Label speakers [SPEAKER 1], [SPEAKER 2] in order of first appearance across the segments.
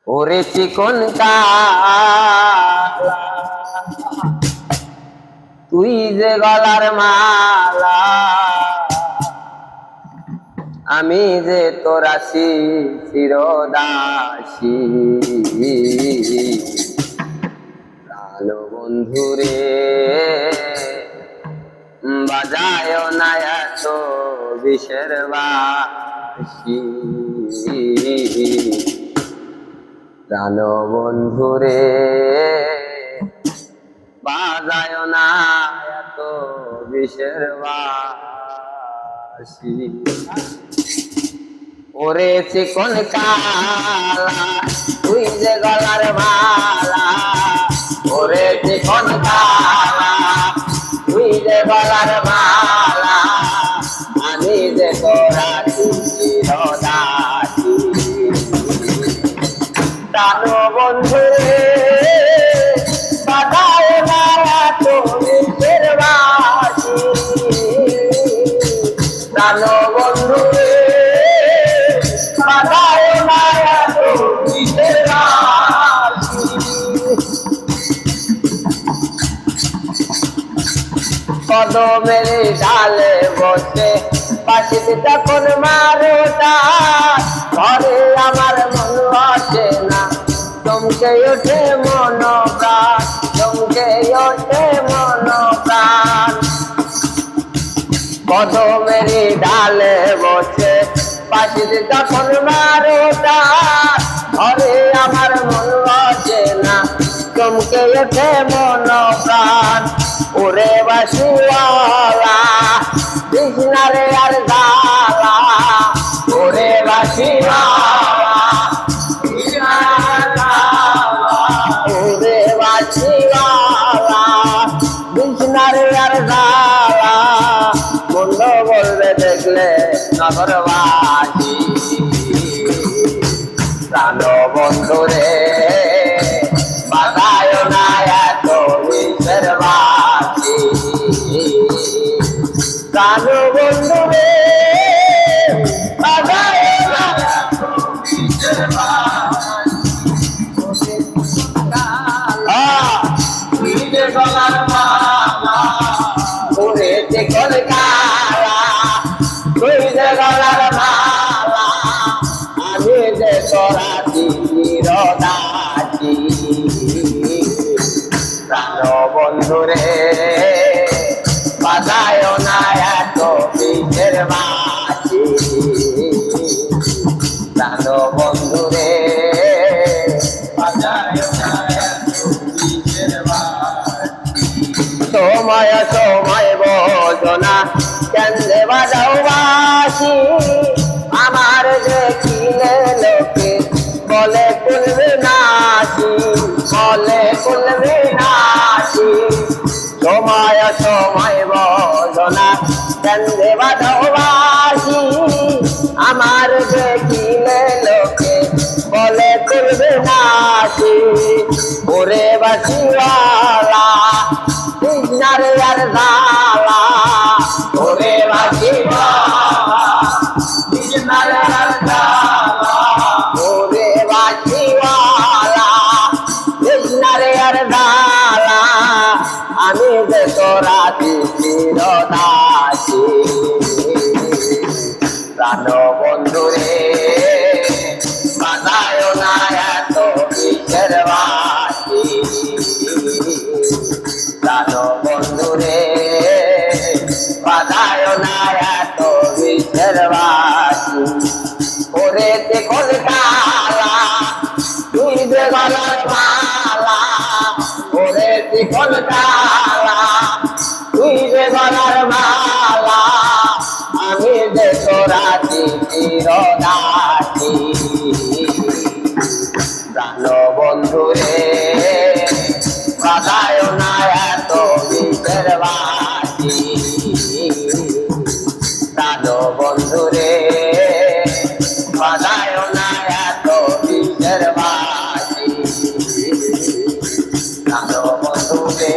[SPEAKER 1] ওরে চিকন কালা তুই যে গলার মালা, আমি যে তোর আছি চিরদাসী। প্রাণ বন্ধুরে বাজায় না এত বিষের বাঁশি। প্রাণ বন্ধুরে বাজায় না এত বিষের বাঁশি। ওরে চিকন কালা তুই যে গলার মালা, ওরে চিকন কালা তুই যে গলার মালা, আমি যে তোরা চিরদাসী। প্রাণ বন্ধুরে বাজায় না এত বিষের বাঁশি। প্রাণ বন্ধুরে বাজায় না এত বিষের বাঁশি। কদমের ডালে বসে বাঁশিতে তখন মারোটা, ঘরে আমার মন আসে না, চমকে ওঠে মন প্রাণ, চমকে ওঠে মন প্রাণ। কদমের ডালে বসে বাঁশিতে তখন মারোটা, ঘরে আমার মন আসে না, চমকে ওঠে মন প্রাণ। ওরে বাঁশিওয়ালা কৃষ্ণারে আর জালা, ওরে বাঁশিওয়ালা ওরে বাঁশিওয়ালা কৃষ্ণারে আর জালা, বন্ধ বলবে দেখলে নগরবাসী। প্রাণ বন্ধুরে বাজায় না এত বিষের বাঁশি। প্রাণ বন্ধুরে বাজায় না এত বিষের বাঁশি। তুই যে গলার মালা, ওরে চিকন কালা তুই যে গলার মালা, আমি যে তোরা চিরদাসী। প্রাণ বন্ধুরে বাজায় না এত বিষের বাঁশি। প্রাণ বন্ধুরে বাজায় না এত বিষের বাঁশি। সময় সময় বোঝনা কেন্দ্রে বাজাও বাঁশি, আমার দেখিলে লোকে বলে কুলবে নাচি, বলে কুলবে নাচি। সময় সময় বোঝনা কেন্দ্রে বাজাও বাঁশি, আমার দেখিলে লোকে বলে কুলবে নাচি। ওরে বাঁশিওয়ালা কৃষ্ণারে আর জালা, ওরে বাঁশিওয়ালা কৃষ্ণারে আর জালা, ওরে বাঁশিওয়ালা কৃষ্ণারে আর জালা, আমি যে তোরা চিরদাসী। প্রাণ বন্ধুরে বাজায় না এত বিষের বাঁশি। প্রাণ বন্ধুরে বাজায় না এত বিষের বাঁশি। ওরে চিকন কালা তুই যে গলার মালা, ওরে চিকন কালা তুই যে গলার মালা, আমি যে তোরা চিরদাসী। প্রাণ বন্ধুরে বাজায় না এত বিষের বাঁশি। প্রাণ বন্ধুরে বাজায় না এত বিষের বাঁশি। প্রাণ বন্ধুরে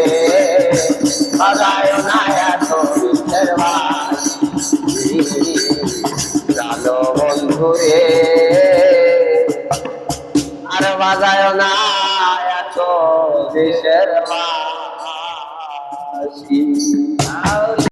[SPEAKER 1] বাজায় না এত বিষের বাঁশি। প্রাণ বন্ধুরে আর বাজায় না এত দেশের বাসি